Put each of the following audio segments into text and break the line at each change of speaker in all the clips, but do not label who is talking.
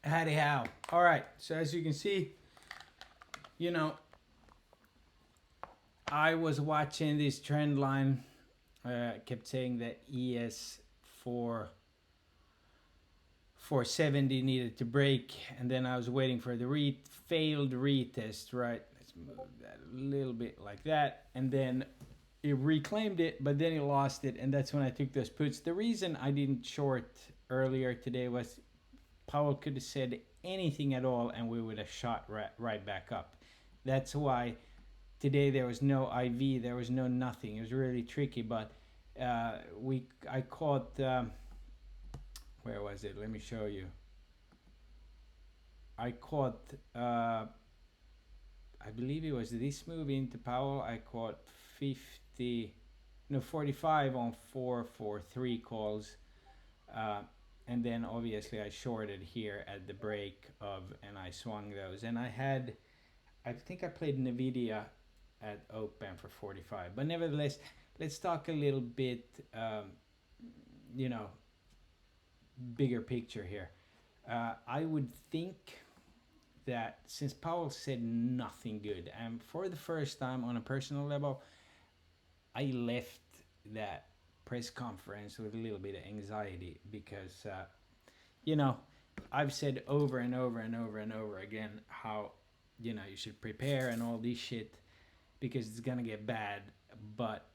Howdy how. All right. So as you can see, you know, I was watching this trend line. Kept saying that ES 470 needed to break, and then I was waiting for the failed retest. Right. Let's move that a little bit like that, and then it reclaimed it, but then it lost it, and that's when I took those puts. The reason I didn't short earlier today was Powell could have said anything at all, and we would have shot right back up. That's why today there was no IV, there was no nothing. It was really tricky, but I caught where was it? Let me show you. I caught I believe it was this move into Powell. I caught 45 on 443 calls. And then obviously I shorted here at the break of, and I swung those. And I think I played NVIDIA at open for 45. But nevertheless, let's talk a little bit, you know, bigger picture here. I would think that since Powell said nothing good, and for the first time on a personal level, I left that press conference with a little bit of anxiety because, you know, I've said over and over and over and over again how, you know, you should prepare and all this shit because it's gonna get bad. But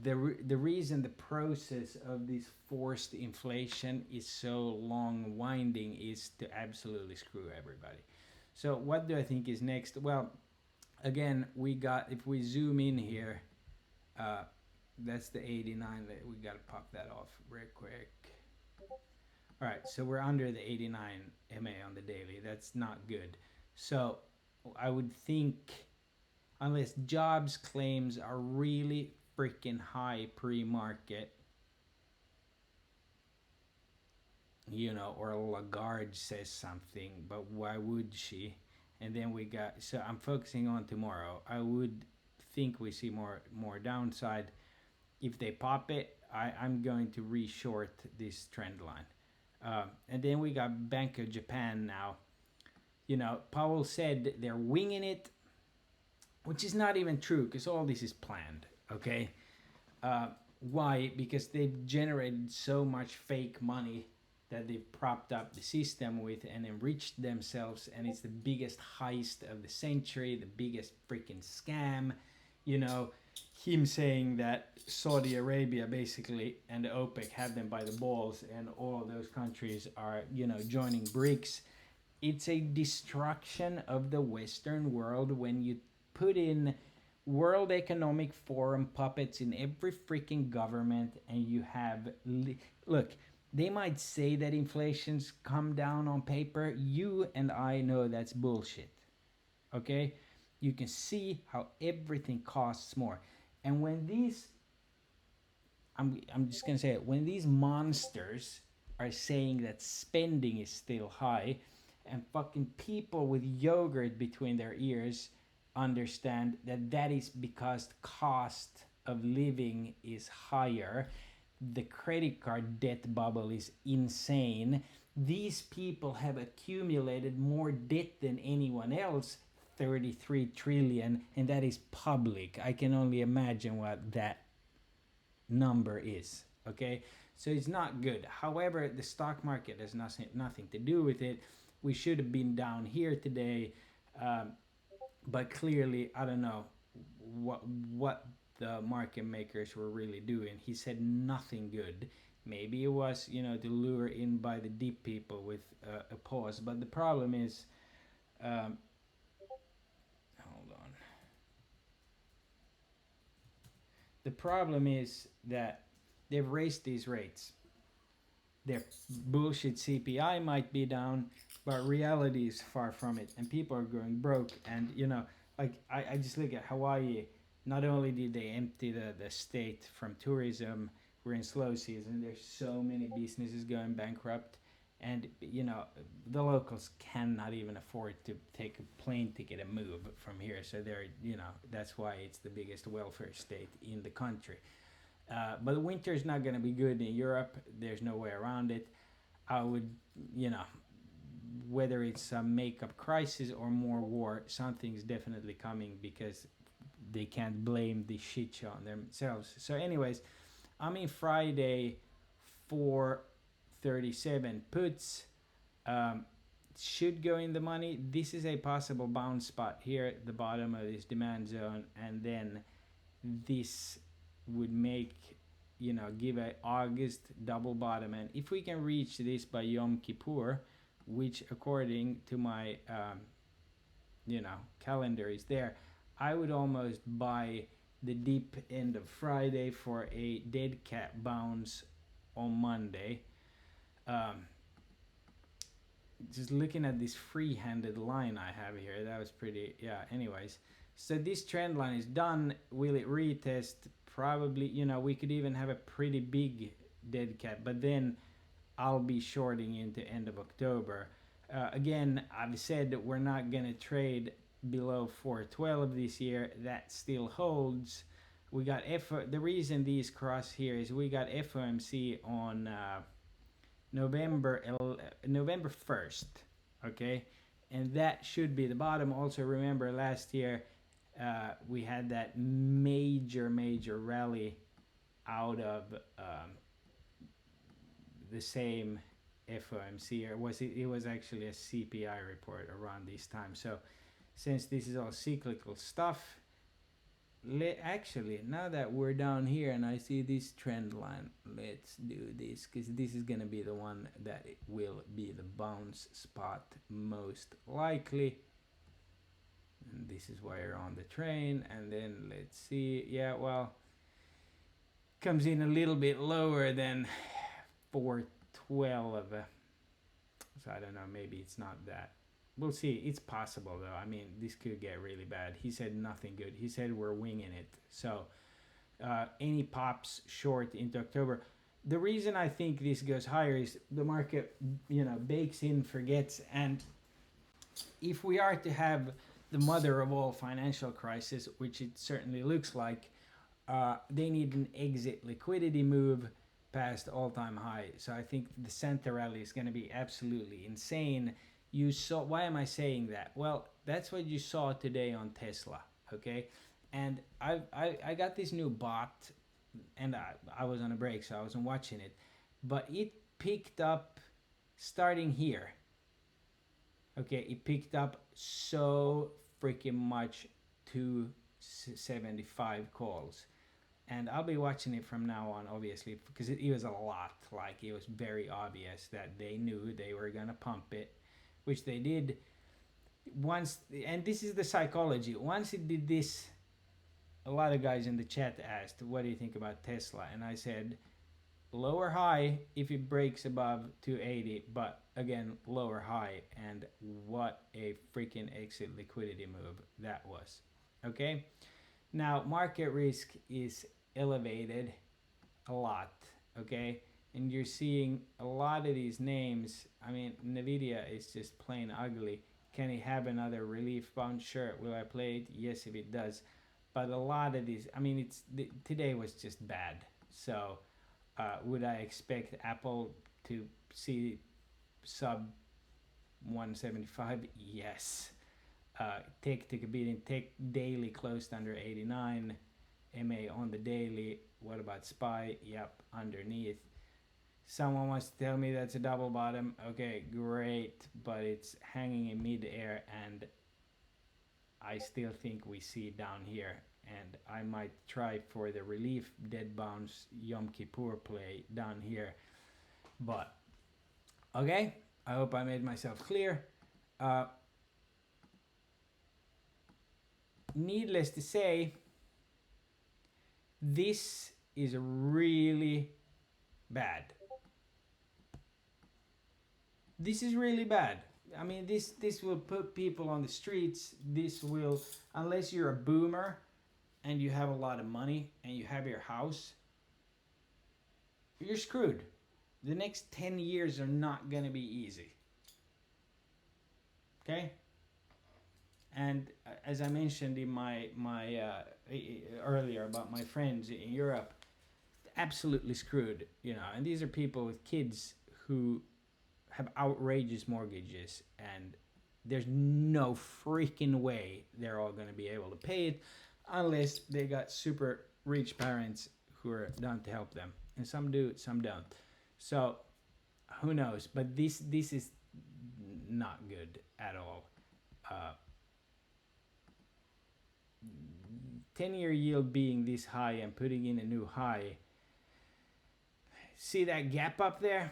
the reason the process of this forced inflation is so long winding is to absolutely screw everybody. So what do I think is next? Well, again, if we zoom in here, that's the 89 that we got to pop that off real quick. All right, so we're under the 89 MA on the daily. That's not good. So I would think, unless jobs claims are really freaking high pre-market, you know, or Lagarde says something, but why would she? And then so I'm focusing on tomorrow. I would think we see more downside. If they pop it, I'm going to reshort this trend line. And then we got Bank of Japan now. You know, Powell said they're winging it, which is not even true because all this is planned, okay? Why? Because they've generated so much fake money that they've propped up the system with and enriched themselves, and it's the biggest heist of the century, the biggest freaking scam. You know, him saying that Saudi Arabia basically and the OPEC have them by the balls, and all of those countries are, you know, joining BRICS. It's a destruction of the Western world when you put in World Economic Forum puppets in every freaking government, and you have look. They might say that inflation's come down on paper. You and I know that's bullshit. Okay? You can see how everything costs more. And when these, I'm just going to say it, when these monsters are saying that spending is still high, and fucking people with yogurt between their ears understand that that is because the cost of living is higher, the credit card debt bubble is insane. These people have accumulated more debt than anyone else, 33 trillion, and that is public. I can only imagine what that number is, okay? So it's not good. However, the stock market has nothing to do with it. We should have been down here today, but clearly, I don't know what the market makers were really doing. He said nothing good. Maybe it was, you know, to lure in by the deep people with a pause. But the problem is, hold on. The problem is that they've raised these rates. Their bullshit CPI might be down, but reality is far from it, and people are going broke. And you know, like I just look at Hawaii. Not only did they empty the state from tourism, we're in slow season. There's so many businesses going bankrupt, and you know the locals cannot even afford to take a plane ticket and move from here. So they're, you know, that's why it's the biggest welfare state in the country. But the winter is not going to be good in Europe. There's no way around it. I would, you know, whether it's a makeup crisis or more war, something's definitely coming because they can't blame the shit show on themselves. So, anyways, I'm in Friday 437 puts. Um, should go in the money. This is a possible bounce spot here at the bottom of this demand zone, and then this would make, give a August double bottom. And if we can reach this by Yom Kippur, which according to my calendar is there, I would almost buy the deep end of Friday for a dead cat bounce on Monday. Just looking at this free-handed line I have here, that was pretty, anyways. So this trend line is done. Will it retest? Probably, we could even have a pretty big dead cat, but then I'll be shorting into end of October. Again, I've said that we're not going to trade below 412 this year. That still holds. We got the reason these cross here is we got FOMC on November 1st, okay, and that should be the bottom. Also remember last year we had that major rally out of the same FOMC, or was it was actually a CPI report around this time. So since this is all cyclical stuff, actually, now that we're down here and I see this trend line, let's do this, because this is going to be the one that it will be the bounce spot most likely. And this is why you're on the train. And then let's see, comes in a little bit lower than 412. So I don't know, maybe it's not that. We'll see. It's possible, though. I mean, this could get really bad. He said nothing good. He said we're winging it. So any pops short into October. The reason I think this goes higher is the market, bakes in, forgets. And if we are to have the mother of all financial crisis, which it certainly looks like, they need an exit liquidity move past all-time high. So I think the Santa rally is going to be absolutely insane. You saw, why am I saying that? Well, that's what you saw today on Tesla, okay? And I got this new bot, and I was on a break, so I wasn't watching it, but it picked up starting here, okay? It picked up so freaking much, 275 calls. And I'll be watching it from now on, obviously, because it was a lot. Like, it was very obvious that they knew they were going to pump it, which they did once. And this is the psychology. Once it did this, a lot of guys in the chat asked, what do you think about Tesla? And I said, lower high if it breaks above 280, but again, lower high. And what a freaking exit liquidity move that was. Okay? Now, market risk is elevated a lot, okay? And you're seeing a lot of these names. I mean, NVIDIA is just plain ugly. Can it have another relief bounce? Sure. Will I play it? Yes, if it does. But a lot of these, I mean, today was just bad. So would I expect Apple to see sub 175? Yes. Tech to compete in tech daily closed under 89. MA on the daily. What about SPY? Yep, underneath. Someone wants to tell me that's a double bottom. Okay, great, but it's hanging in mid-air, and I still think we see it down here. And I might try for the relief dead bounce Yom Kippur play down here. But, okay, I hope I made myself clear. Needless to say, this is really bad. This is really bad. I mean, this will put people on the streets. This will, unless you're a boomer and you have a lot of money and you have your house, you're screwed. The next 10 years are not going to be easy. Okay? And as I mentioned in my earlier about my friends in Europe, absolutely screwed, and these are people with kids who have outrageous mortgages, and there's no freaking way they're all going to be able to pay it unless they got super rich parents who are down to help them. And some do, some don't. So who knows? But this is not good at all. 10-year yield being this high and putting in a new high. See that gap up there?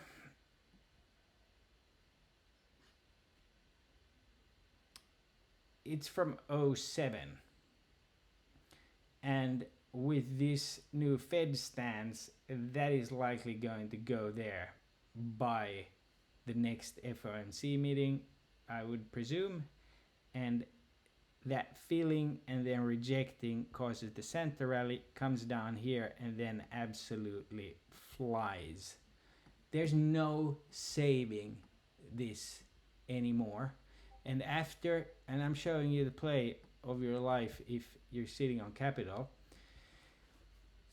It's from '07. And with this new Fed stance, that is likely going to go there by the next FOMC meeting, I would presume. And that filling and then rejecting causes the center rally, comes down here, and then absolutely flies. There's no saving this anymore. And after, and I'm showing you the play of your life if you're sitting on capital,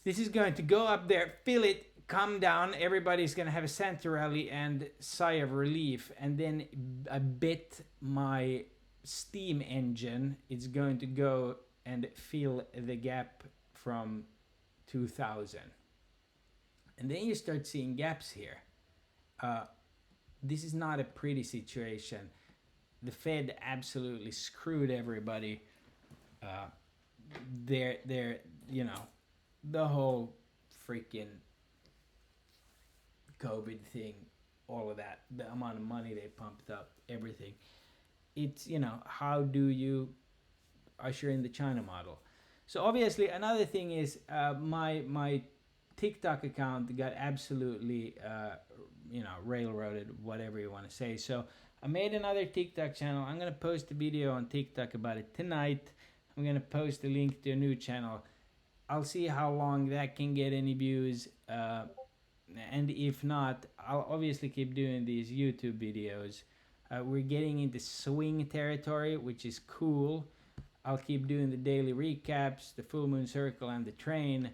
this is going to go up there, fill it, come down, everybody's going to have a center rally and sigh of relief, and then I bet my steam engine is going to go and fill the gap from 2000. And then you start seeing gaps here. This is not a pretty situation. The Fed absolutely screwed everybody. They're you know, the whole freaking COVID thing, all of that, the amount of money they pumped up, everything. It's, you know, how do you usher in the China model? So obviously another thing is my TikTok account got absolutely railroaded, whatever you want to say. So I made another TikTok channel. I'm going to post a video on TikTok about it tonight. I'm going to post a link to a new channel. I'll see how long that can get any views. And if not, I'll obviously keep doing these YouTube videos. We're getting into swing territory, which is cool. I'll keep doing the daily recaps, the full moon circle, and the train.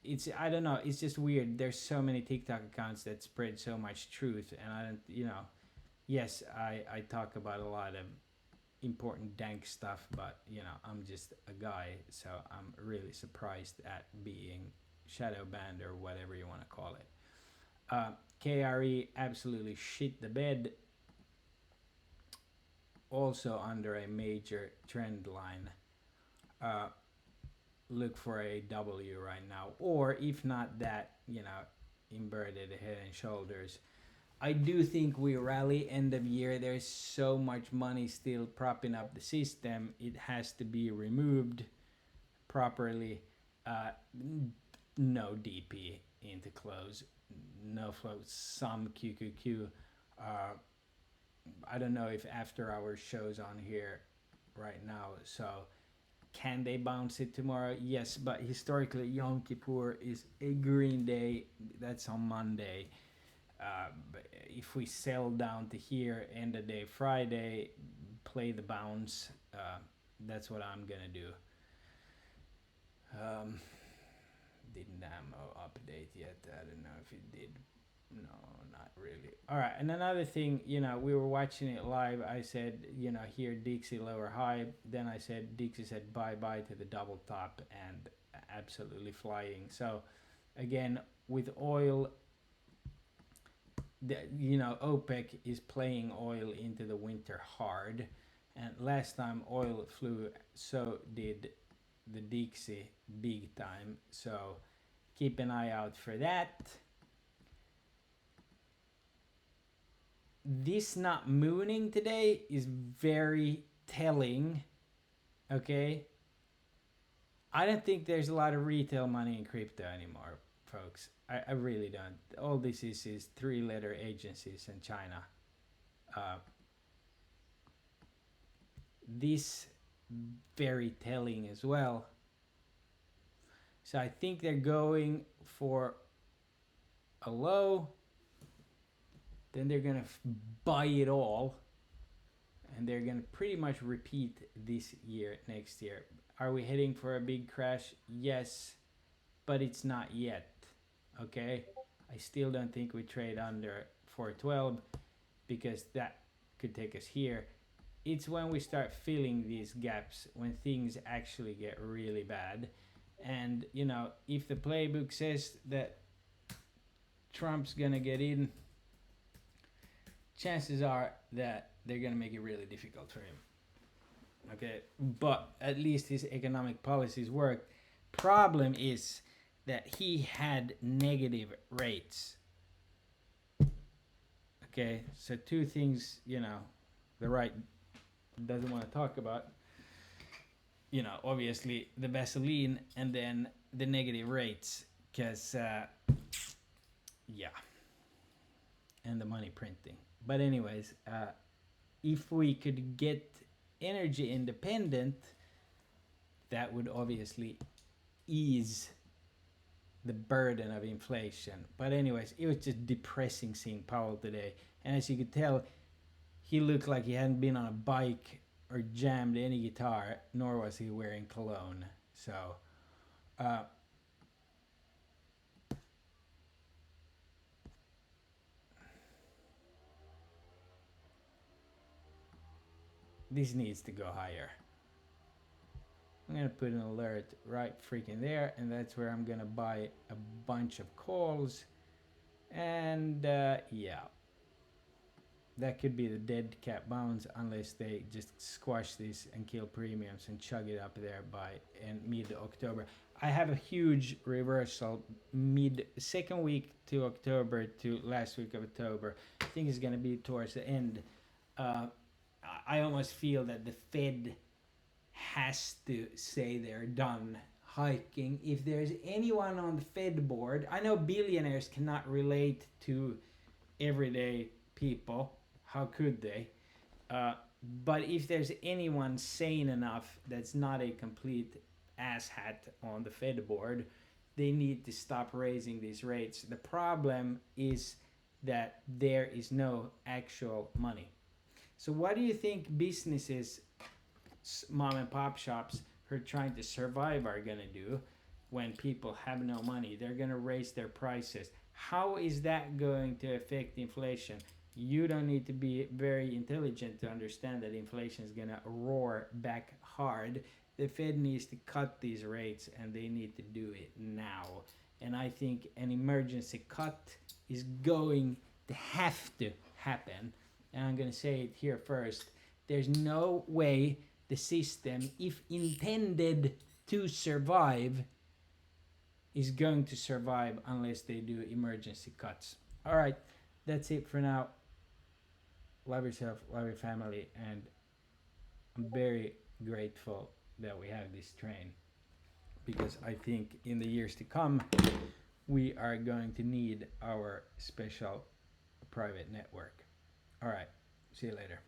It's, I don't know, it's just weird. There's so many TikTok accounts that spread so much truth, and I don't, you know, yes, I talk about a lot of important dank stuff, but you know, I'm just a guy, so I'm really surprised at being shadow banned or whatever you want to call it. KRE absolutely shit the bed, also under a major trend line. Look for a W right now, or if not that, you know, inverted head and shoulders. I do think we rally end of year. There's so much money still propping up the system. It has to be removed properly. No DP into close, no flow, some QQQ. I don't know if after hours shows on here right now, so can they bounce it tomorrow? Yes, but historically Yom Kippur is a green day. That's on Monday. But if we sell down to here, end of day Friday, play the bounce, that's what I'm gonna do. Didn't ammo update yet. I don't know if it did. No, not really. All right, and another thing, you know, we were watching it live. I said, you know, here Dixie lower high. Then I said, Dixie said bye-bye to the double top and absolutely flying. So again, with oil, you know, OPEC is playing oil into the winter hard. And last time oil flew, so did the Dixie big time. So keep an eye out for that. This not mooning today is very telling. Okay, I don't think there's a lot of retail money in crypto anymore, folks. I really don't. All this is three-letter agencies in China. This very telling as well. So I think they're going for a low. Then they're going to buy it all. And they're going to pretty much repeat this year, next year. Are we heading for a big crash? Yes, but it's not yet. Okay? I I still don't think we trade under 412 because that could take us here. It's when we start filling these gaps when things actually get really bad. And, you know, if the playbook says that Trump's gonna get in, chances are that they're gonna make it really difficult for him. Okay, but at least his economic policies work. Problem is that he had negative rates. Okay, so two things, you know, the right doesn't want to talk about. You know, obviously the Vaseline and then the negative rates, because yeah, and the money printing. But anyways, if we could get energy independent, that would obviously ease the burden of inflation. But anyways, it was just depressing seeing Powell today. And as you could tell, he looked like he hadn't been on a bike or jammed any guitar, nor was he wearing cologne. So, this needs to go higher. I'm gonna put an alert right freaking there, and that's where I'm gonna buy a bunch of calls. And yeah, that could be the dead cat bounce unless they just squash this and kill premiums and chug it up there by mid-October. I have a huge reversal mid second week to October to last week of October. I think it's gonna be towards the end. I almost feel that the Fed has to say they're done hiking. If there's anyone on the Fed board, I know billionaires cannot relate to everyday people. How could they? But if there's anyone sane enough that's not a complete asshat on the Fed board, they need to stop raising these rates. The problem is that there is no actual money. So what do you think businesses, mom and pop shops who are trying to survive are going to do when people have no money? They're going to raise their prices. How is that going to affect inflation? You don't need to be very intelligent to understand that inflation is going to roar back hard. The Fed needs to cut these rates, and they need to do it now. And I think an emergency cut is going to have to happen. And I'm going to say it here first. There's no way the system, if intended to survive, is going to survive unless they do emergency cuts. All right, that's it for now. Love yourself, love your family, and I'm very grateful that we have this train, because I think in the years to come we are going to need our special private network. All right, see you later.